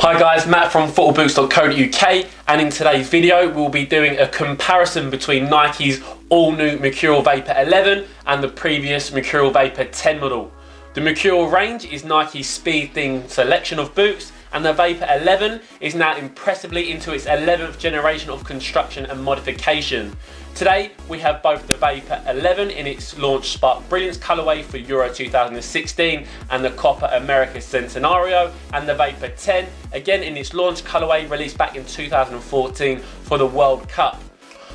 Hi guys, Matt from footballboots.co.uk, and in today's video we'll be doing a comparison between Nike's all-new Mercurial Vapor 11 and the previous Mercurial Vapor 10 model. The Mercurial range is Nike's speed-themed selection of boots, and the Vapor 11 is now impressively into its 11th generation of construction and modification. Today we have both the Vapor 11 in its launch Spark Brilliance colourway for Euro 2016 and the Copa America Centenario, and the Vapor 10 again in its launch colourway released back in 2014 for the World Cup.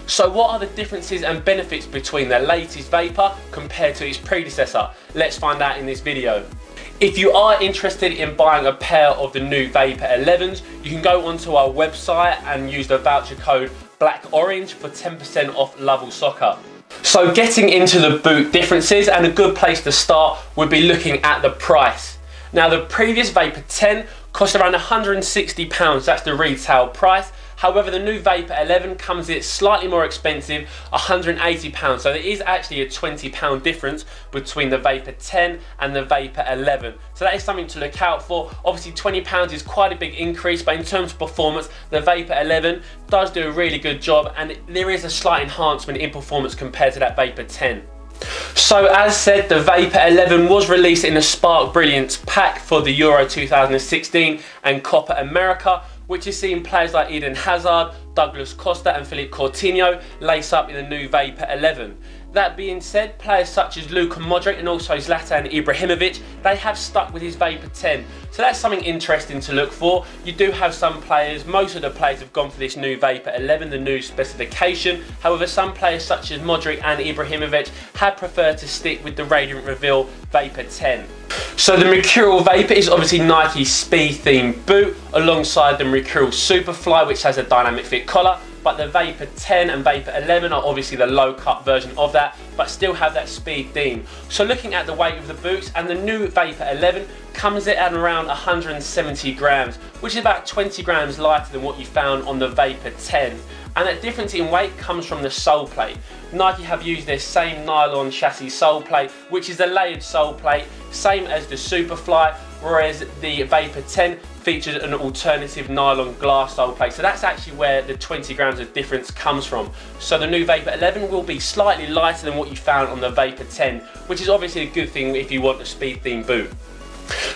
So what are the differences and benefits between the latest Vapor compared to its predecessor? Let's find out in this video. If you are interested in buying a pair of the new Vapor 11s, you can go onto our website and use the voucher code BLACKORANGE for 10% off Lovell Soccer. So getting into the boot differences, and a good place to start would be looking at the price. Now the previous Vapor 10 cost around £160, that's the retail price. However, the new Vapor 11 comes in slightly more expensive, £180. So there is actually a £20 difference between the Vapor 10 and the Vapor 11. So that is something to look out for. Obviously £20 is quite a big increase, but in terms of performance, the Vapor 11 does do a really good job, and there is a slight enhancement in performance compared to that Vapor 10. So as said, the Vapor 11 was released in a Spark Brilliance pack for the Euro 2016 and Copa America, which is seeing players like Eden Hazard, Douglas Costa and Philippe Coutinho lace up in the new Vapor 11. That being said, players such as Luka Modric and also Zlatan Ibrahimovic, they have stuck with his Vapor 10. So that's something interesting to look for. You do have some players, most of the players have gone for this new Vapor 11, the new specification. However, some players such as Modric and Ibrahimovic have preferred to stick with the Radiant Reveal Vapor 10. So the Mercurial Vapor is obviously Nike's speed-themed boot, alongside the Mercurial Superfly, which has a dynamic fit collar. But the Vapor 10 and Vapor 11 are obviously the low-cut version of that, but still have that speed theme. So looking at the weight of the boots, and the new Vapor 11 comes in at around 170 grams, which is about 20 grams lighter than what you found on the Vapor 10. And that difference in weight comes from the sole plate. Nike have used their same nylon chassis sole plate, which is a layered sole plate, same as the Superfly, whereas the Vapor 10 features an alternative nylon glass sole plate. So that's actually where the 20 grams of difference comes from. So the new Vapor 11 will be slightly lighter than what you found on the Vapor 10, which is obviously a good thing if you want a speed themed boot.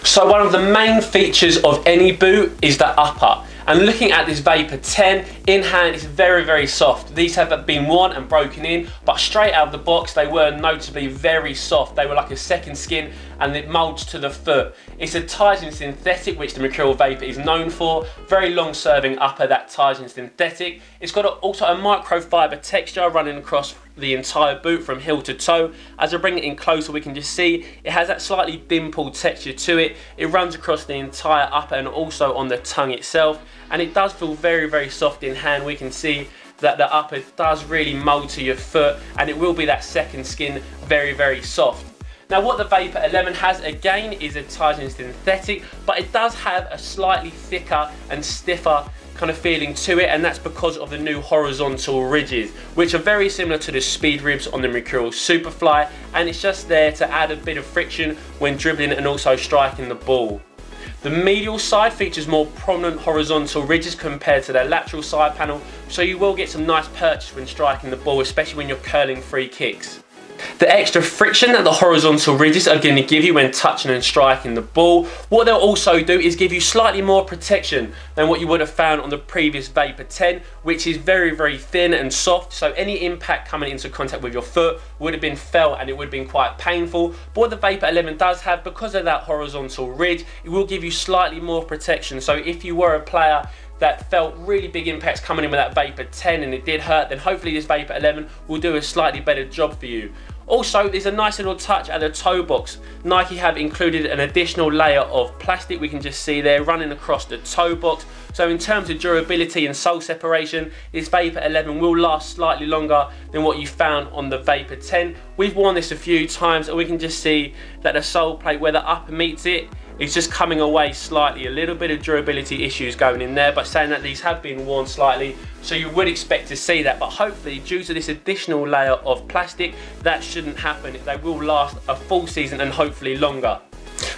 So one of the main features of any boot is the upper. And looking at this Vapor 10, in hand it's very, very soft. These have been worn and broken in, but straight out of the box they were notably very soft. They were like a second skin, and it moulds to the foot. It's a Titan synthetic, which the Mercurial Vapor is known for. Very long serving upper, that Titan synthetic. It's got also a microfiber texture running across the entire boot from heel to toe. As I bring it in closer, we can just see it has that slightly dimpled texture to it. It runs across the entire upper and also on the tongue itself, and it does feel very, very soft in hand. We can see that the upper does really mould to your foot, and it will be that second skin, very, very soft. Now what the Vapor 11 has again is a Titan synthetic, but it does have a slightly thicker and stiffer kind of feeling to it, and that's because of the new horizontal ridges, which are very similar to the speed ribs on the Mercurial Superfly, and it's just there to add a bit of friction when dribbling and also striking the ball. The medial side features more prominent horizontal ridges compared to the lateral side panel, so you will get some nice purchase when striking the ball, especially when you're curling free kicks. The extra friction that the horizontal ridges are going to give you when touching and striking the ball, what they'll also do is give you slightly more protection than what you would have found on the previous Vapor 10, which is very, very thin and soft, so any impact coming into contact with your foot would have been felt and it would have been quite painful. But what the Vapor 11 does have, because of that horizontal ridge, it will give you slightly more protection. So if you were a player that felt really big impacts coming in with that Vapor 10 and it did hurt, then hopefully this Vapor 11 will do a slightly better job for you. Also, there's a nice little touch at the toe box. Nike have included an additional layer of plastic, we can just see there running across the toe box. So in terms of durability and sole separation, this Vapor 11 will last slightly longer than what you found on the Vapor 10. We've worn this a few times and we can just see that the sole plate where the upper meets it, it's just coming away slightly. A little bit of durability issues going in there, but saying that these have been worn slightly, so you would expect to see that, but hopefully due to this additional layer of plastic, that shouldn't happen. They will last a full season and hopefully longer.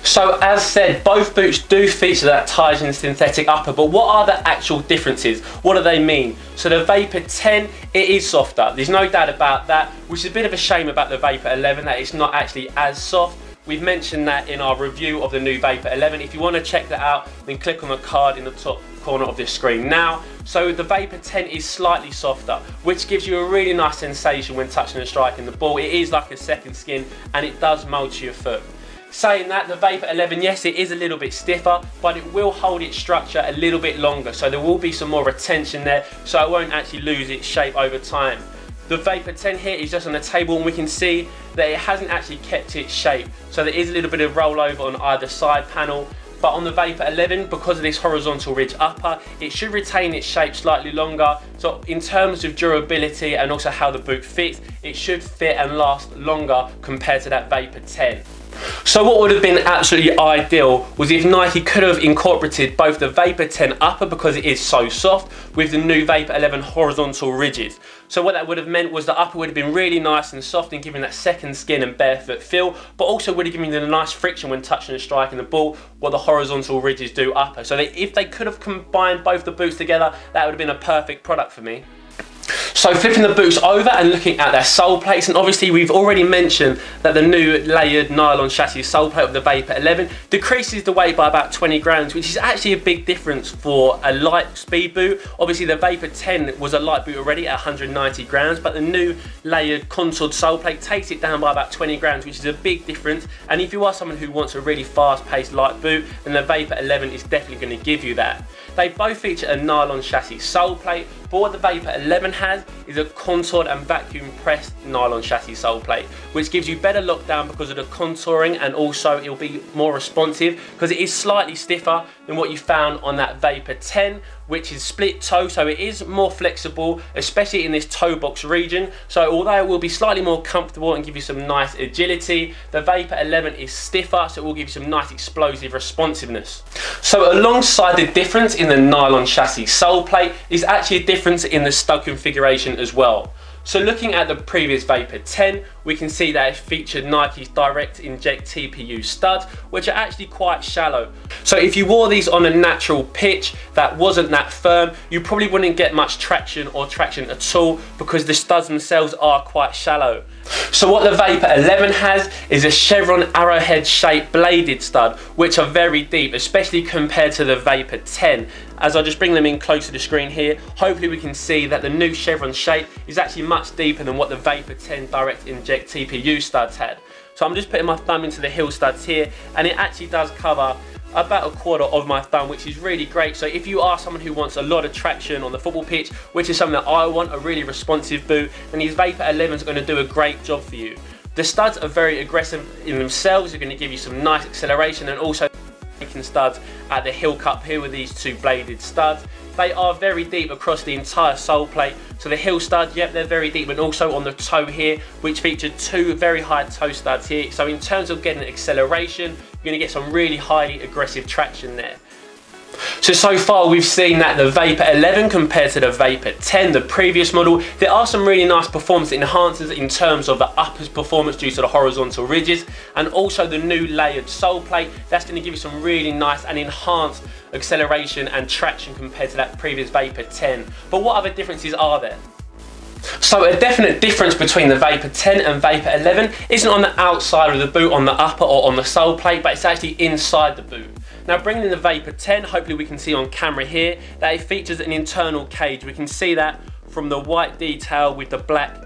So as said, both boots do feature that Tigen synthetic upper, but what are the actual differences? What do they mean? So the Vapor 10, it is softer. There's no doubt about that, which is a bit of a shame about the Vapor 11, that it's not actually as soft. We've mentioned that in our review of the new Vapor 11. If you want to check that out, then click on the card in the top corner of this screen now. So the Vapor 10 is slightly softer, which gives you a really nice sensation when touching and striking the ball. It is like a second skin, and it does mold to your foot. Saying that, the Vapor 11, yes, it is a little bit stiffer, but it will hold its structure a little bit longer, so there will be some more retention there, so it won't actually lose its shape over time. The Vapor 10 here is just on the table, and we can see that it hasn't actually kept its shape, so there is a little bit of rollover on either side panel. But on the Vapor 11, because of this horizontal ridge upper, it should retain its shape slightly longer. So in terms of durability and also how the boot fits, it should fit and last longer compared to that Vapor 10. So what would have been absolutely ideal was if Nike could have incorporated both the Vapor 10 upper, because it is so soft, with the new Vapor 11 horizontal ridges. So what that would have meant was the upper would have been really nice and soft and giving that second skin and barefoot feel, but also would have given you the nice friction when touching and striking the ball, what the horizontal ridges do upper. So if they could have combined both the boots together, that would have been a perfect product for me. So flipping the boots over and looking at their sole plates, and obviously we've already mentioned that the new layered nylon chassis sole plate of the Vapor 11 decreases the weight by about 20 grams, which is actually a big difference for a light speed boot. Obviously the Vapor 10 was a light boot already at 190 grams, but the new layered contoured sole plate takes it down by about 20 grams, which is a big difference. And if you are someone who wants a really fast-paced light boot, then the Vapor 11 is definitely going to give you that. They both feature a nylon chassis sole plate, but what the Vapor 11 has is a contoured and vacuum pressed nylon chassis sole plate, which gives you better lockdown because of the contouring, and also it will be more responsive because it is slightly stiffer than what you found on that Vapor 10, which is split toe, so it is more flexible, especially in this toe box region. So although it will be slightly more comfortable and give you some nice agility, the Vapor 11 is stiffer, so it will give you some nice explosive responsiveness. So alongside the difference in the nylon chassis sole plate is actually a difference in the stud configuration as well. So looking at the previous Vapor 10, we can see that it featured Nike's direct inject TPU studs, which are actually quite shallow. So if you wore these on a natural pitch that wasn't that firm, you probably wouldn't get much traction or traction at all, because the studs themselves are quite shallow. So what the Vapor 11 has is a chevron arrowhead shaped bladed stud, which are very deep, especially compared to the Vapor 10. As I just bring them in close to the screen here, hopefully we can see that the new chevron shape is actually much deeper than what the Vapor 10 direct inject TPU studs had. So I'm just putting my thumb into the heel studs here, and it actually does cover about a quarter of my thumb, which is really great. So if you are someone who wants a lot of traction on the football pitch, which is something that I want, a really responsive boot, then these Vapor 11s are going to do a great job for you. The studs are very aggressive in themselves. They're going to give you some nice acceleration, and also making studs at the heel cup here with these two bladed studs. They are very deep across the entire sole plate. So the heel stud, yep, they're very deep, and also on the toe here, which featured two very high toe studs here. So in terms of getting acceleration, you're going to get some really highly aggressive traction there. So far we've seen that the Vapor 11 compared to the Vapor 10, the previous model, there are some really nice performance enhancers in terms of the upper's performance due to the horizontal ridges, and also the new layered sole plate. That's going to give you some really nice and enhanced acceleration and traction compared to that previous Vapor 10. But what other differences are there? So a definite difference between the Vapor 10 and Vapor 11 isn't on the outside of the boot on the upper or on the sole plate, but it's actually inside the boot. Now bringing in the Vapor 10, hopefully we can see on camera here that it features an internal cage. We can see that from the white detail with the black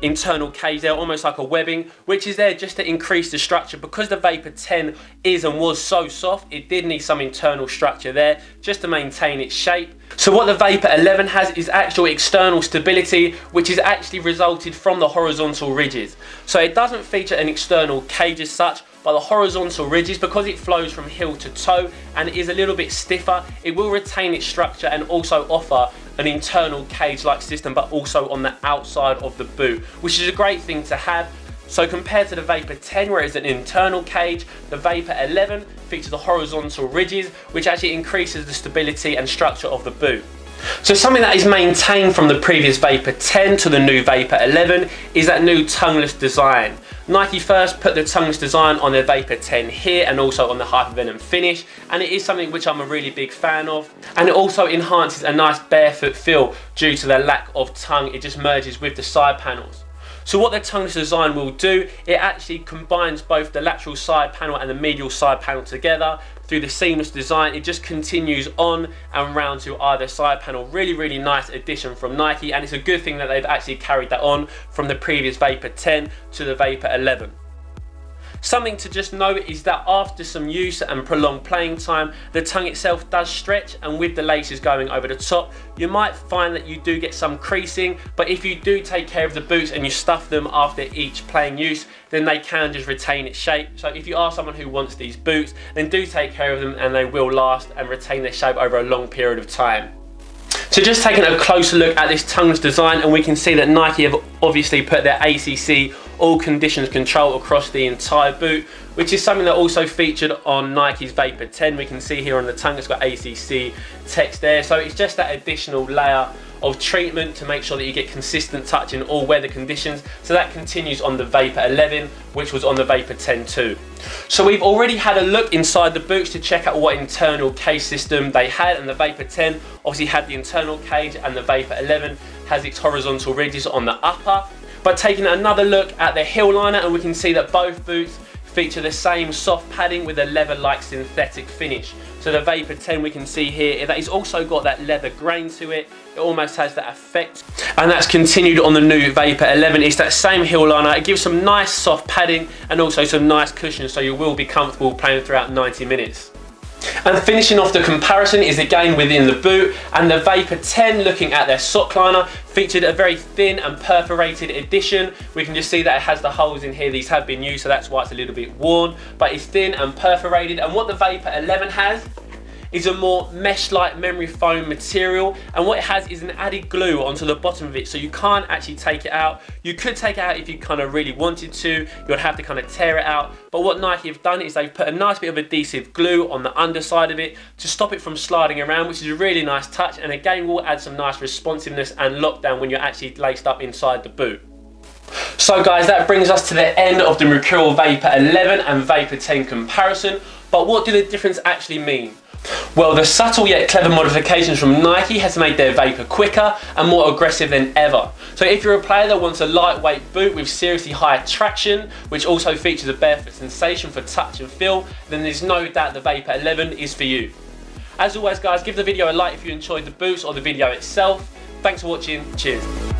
internal cage there, almost like a webbing, which is there just to increase the structure. Because the Vapor 10 is and was so soft, it did need some internal structure there just to maintain its shape. So what the Vapor 11 has is actual external stability, which is actually resulted from the horizontal ridges. So it doesn't feature an external cage as such, but the horizontal ridges, because it flows from heel to toe and it is a little bit stiffer, it will retain its structure and also offer an internal cage-like system, but also on the outside of the boot, which is a great thing to have. So compared to the Vapor 10, where it's an internal cage, the Vapor 11 features the horizontal ridges, which actually increases the stability and structure of the boot. So something that is maintained from the previous Vapor 10 to the new Vapor 11 is that new tongueless design. Nike first put the tongueless design on their Vapor 10 here and also on the Hypervenom finish, and it is something which I'm a really big fan of, and it also enhances a nice barefoot feel due to the lack of tongue. It just merges with the side panels. So what the tongueless design will do, it actually combines both the lateral side panel and the medial side panel together through the seamless design. It just continues on and round to either side panel. Really nice addition from Nike, and it's a good thing that they've actually carried that on from the previous Vapor 10 to the Vapor 11. Something to just note is that after some use and prolonged playing time, the tongue itself does stretch, and with the laces going over the top, you might find that you do get some creasing, but if you do take care of the boots and you stuff them after each playing use, then they can just retain its shape. So if you are someone who wants these boots, then do take care of them and they will last and retain their shape over a long period of time. So just taking a closer look at this tongueless design, and we can see that Nike have obviously put their ACC all conditions control across the entire boot, which is something that also featured on Nike's Vapor 10. We can see here on the tongue it's got ACC text there, so it's just that additional layer of treatment to make sure that you get consistent touch in all weather conditions. So that continues on the Vapor 11, which was on the Vapor 10 too. So we've already had a look inside the boots to check out what internal cage system they had, and the Vapor 10 obviously had the internal cage, and the Vapor 11 has its horizontal ridges on the upper. But taking another look at the heel liner, and we can see that both boots feature the same soft padding with a leather-like synthetic finish. So the Vapor 10, we can see here that it's also got that leather grain to it. It almost has that effect, and that's continued on the new Vapor 11. It's that same heel liner. It gives some nice soft padding and also some nice cushion, so you will be comfortable playing throughout 90 minutes. And finishing off the comparison is again within the boot, and the Vapor 10, looking at their sock liner, featured a very thin and perforated addition. We can just see that it has the holes in here. These have been used, so that's why it's a little bit worn, but it's thin and perforated. And what the Vapor 11 has is a more mesh-like memory foam material, and what it has is an added glue onto the bottom of it, so you can't actually take it out. You could take it out if you kind of really wanted to. You'd have to kind of tear it out, but what Nike have done is they've put a nice bit of adhesive glue on the underside of it to stop it from sliding around, which is a really nice touch, and again will add some nice responsiveness and lockdown when you're actually laced up inside the boot. So guys, that brings us to the end of the Mercurial Vapor 11 and Vapor 10 comparison, but what do the difference actually mean? Well, the subtle yet clever modifications from Nike has made their Vapor quicker and more aggressive than ever. So if you're a player that wants a lightweight boot with seriously high traction, which also features a barefoot sensation for touch and feel, then there's no doubt the Vapor 11 is for you. As always guys, give the video a like if you enjoyed the boots or the video itself. Thanks for watching, cheers.